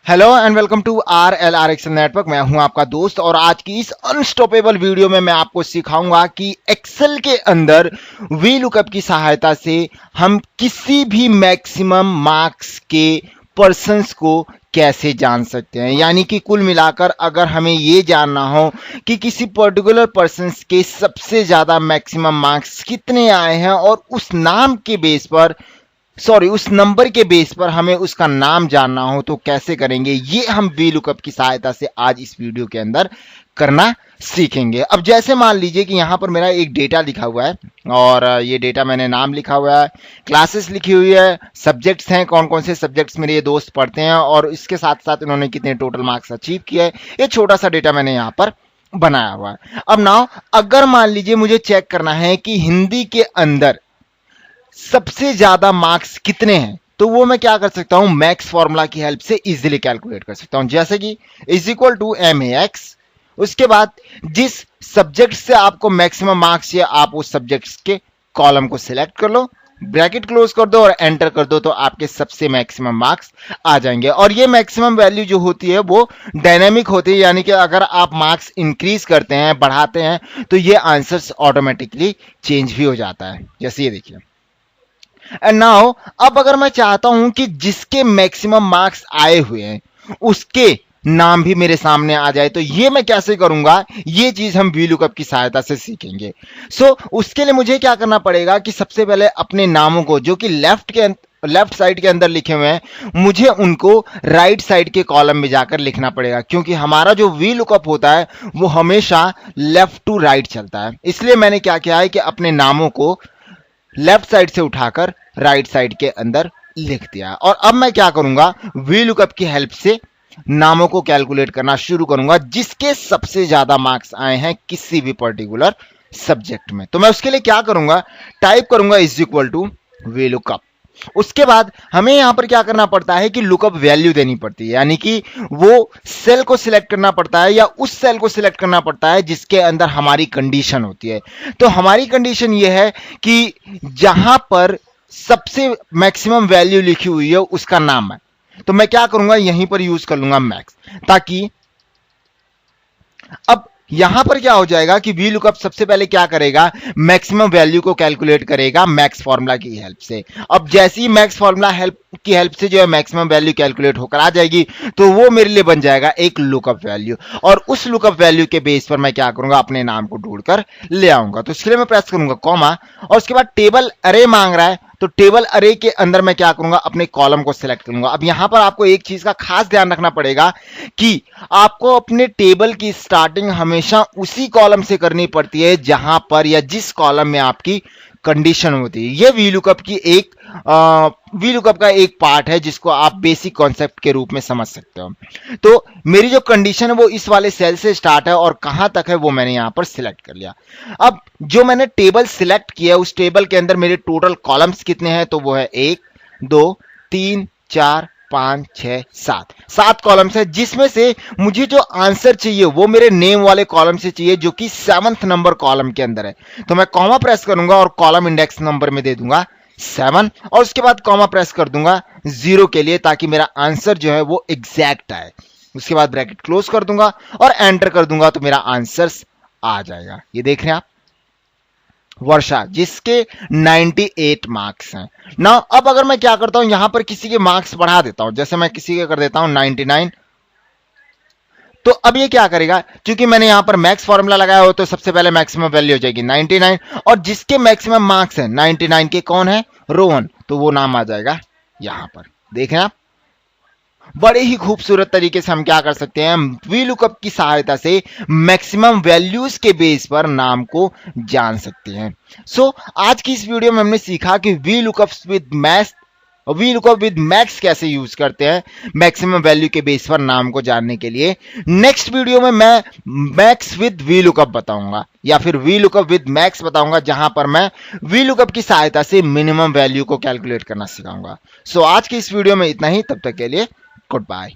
Hello and welcome to RLR Excel Network. मैं हूं आपका दोस्त और आज की इस अनस्टॉपेबल वीडियो में मैं आपको सिखाऊंगा कि एक्सेल के अंदर वी लुकअप की सहायता से हम किसी भी मैक्सिमम मार्क्स के पर्संस को कैसे जान सकते हैं। यानी कि कुल मिलाकर अगर हमें ये जानना हो कि किसी पर्टिकुलर पर्संस के सबसे ज्यादा मैक्सिमम मार्क्स कितने आए हैं और उस नाम के बेस पर उस नंबर के बेस पर हमें उसका नाम जानना हो तो कैसे करेंगे, ये हम वी लुकअप की सहायता से आज इस वीडियो के अंदर करना सीखेंगे। अब जैसे मान लीजिए कि यहां पर मेरा एक डेटा लिखा हुआ है और ये डेटा मैंने नाम लिखा हुआ है, क्लासेस लिखी हुई है, सब्जेक्ट्स हैं, कौन कौन से सब्जेक्ट्स मेरे ये दोस्त पढ़ते हैं और इसके साथ साथ इन्होंने कितने टोटल मार्क्स अचीव किए हैं। ये छोटा सा डेटा मैंने यहाँ पर बनाया हुआ है। अब नाउ अगर मान लीजिए मुझे चेक करना है कि हिंदी के अंदर सबसे ज्यादा मार्क्स कितने हैं, तो वो मैं क्या कर सकता हूं, मैक्स फॉर्मूला की हेल्प से इजीली कैलकुलेट कर सकता हूं। जैसे कि इज इक्वल टू MAX, उसके बाद जिस सब्जेक्ट से आपको मैक्सिमम मार्क्स चाहिए आप उस सब्जेक्ट के कॉलम को सिलेक्ट कर लो, ब्रैकेट क्लोज कर दो और एंटर कर दो, तो आपके सबसे मैक्सिमम मार्क्स आ जाएंगे। और ये मैक्सिमम वैल्यू जो होती है वो डायनेमिक होती है, यानी कि अगर आप मार्क्स इंक्रीज करते हैं, बढ़ाते हैं, तो ये आंसर्स ऑटोमेटिकली चेंज भी हो जाता है। जैसे ये देखिए। एंड नाउ अब अगर मैं चाहता हूं कि जिसके मैक्सिमम मार्क्स आए हुए हैं उसके नाम भी मेरे सामने आ जाए, तो ये मैं कैसे करूंगा, ये चीज हम वी लुकअप की सहायता से सीखेंगे। उसके लिए मुझे क्या करना पड़ेगा कि सबसे पहले अपने नामों को जो कि लेफ्ट साइड के अंदर लिखे हुए हैं, मुझे उनको राइट साइड के कॉलम में जाकर लिखना पड़ेगा, क्योंकि हमारा जो वी लुकअप होता है वो हमेशा लेफ्ट टू राइट चलता है। इसलिए मैंने क्या किया है कि अपने नामों को लेफ्ट साइड से उठाकर राइट साइड के अंदर लिख दिया। और अब मैं क्या करूंगा, वी लुकअप की हेल्प से नामों को कैलकुलेट करना शुरू करूंगा जिसके सबसे ज्यादा मार्क्स आए हैं किसी भी पर्टिकुलर सब्जेक्ट में। तो मैं उसके लिए क्या करूंगा, टाइप करूंगा is equal to V lookup. उसके बाद हमें यहां पर क्या करना पड़ता है कि लुकअप वैल्यू देनी पड़ती है, यानी कि वो सेल को सिलेक्ट करना पड़ता है या उस सेल को सिलेक्ट करना पड़ता है जिसके अंदर हमारी कंडीशन होती है। तो हमारी कंडीशन ये है कि जहां पर सबसे मैक्सिमम वैल्यू लिखी हुई है उसका नाम है, तो मैं क्या करूंगा, यहीं पर यूज कर लूंगा मैक्स, ताकि अब यहां पर क्या हो जाएगा कि वी लुकअप सबसे पहले क्या करेगा, मैक्सिमम वैल्यू को कैलकुलेट करेगा मैक्स फॉर्मूला की हेल्प से। अब जैसे ही मैक्स फॉर्मूला की हेल्प से जो है मैक्सिमम वैल्यू कैलकुलेट होकर आ जाएगी, तो वो मेरे लिए बन जाएगा एक लुकअप वैल्यू। और उस लुकअप वैल्यू के बेस पर मैं क्या करूंगा, अपने नाम को ढूंढकर ले आऊंगा। तो इसके लिए मैं प्रेस करूंगा कॉमा, और उसके बाद टेबल अरे मांग रहा है, तो टेबल अरे के अंदर मैं क्या करूंगा, अपने कॉलम को सिलेक्ट करूंगा। अब यहां पर आपको एक चीज का खास ध्यान रखना पड़ेगा कि आपको अपने टेबल की स्टार्टिंग हमेशा उसी कॉलम से करनी पड़ती है जहां पर या जिस कॉलम में आपकी कंडीशन होती है। यह वी लुकअप का एक पार्ट है जिसको आप बेसिक कॉन्सेप्ट के रूप में समझ सकते हो। तो मेरी जो कंडीशन है वो इस वाले सेल से स्टार्ट है और कहां तक है वो मैंने यहां पर सिलेक्ट कर लिया। अब जो मैंने टेबल सिलेक्ट किया उस टेबल के अंदर मेरे टोटल कॉलम्स कितने हैं, तो वो है 1 2 3 4 5 6 7 कॉलम्स है, जिसमें से मुझे जो आंसर चाहिए वो मेरे नेम वाले कॉलम से चाहिए जो कि 7th नंबर कॉलम के अंदर है। तो मैं कॉमा प्रेस करूंगा और कॉलम इंडेक्स नंबर में दे दूंगा 7 और उसके बाद कॉमा प्रेस कर दूंगा 0 के लिए, ताकि मेरा आंसर जो है वो एग्जैक्ट आए। उसके बाद ब्रैकेट क्लोज कर दूंगा और एंटर कर दूंगा, तो मेरा आंसर आ जाएगा। ये देख रहे हैं आप, वर्षा, जिसके 98 मार्क्स हैं ना। अब अगर मैं क्या करता हूं, यहां पर किसी के मार्क्स बढ़ा देता हूं, जैसे मैं किसी के कर देता हूं 99, तो अब ये क्या करेगा, क्योंकि मैंने यहां पर मैक्स फॉर्मूला लगाया हो तो सबसे पहले मैक्सिमम वैल्यू हो जाएगी 99, और जिसके मैक्सिमम मार्क्स हैं 99 के कौन है, रोहन, तो वो नाम आ जाएगा यहां पर। देखें आप, बड़े ही खूबसूरत तरीके से हम क्या कर सकते हैं, वी लुकअप की सहायता से मैक्सिमम वैल्यूज के बेस पर नाम को जान सकते हैं। आज की इस वीडियो में हमने सीखा कि वी लुकअप विद मैक्स कैसे यूज करते हैं मैक्सिमम वैल्यू के बेस पर नाम को जानने के लिए। नेक्स्ट वीडियो में मैं मैक्स विद वी लुकअप बताऊंगा या फिर वी लुकअप विद मैक्स बताऊंगा, जहां पर मैं वी लुकअप की सहायता से मिनिमम वैल्यू को कैलकुलेट करना सिखाऊंगा। आज की इस वीडियो में इतना ही, तब तक के लिए गुड बाय।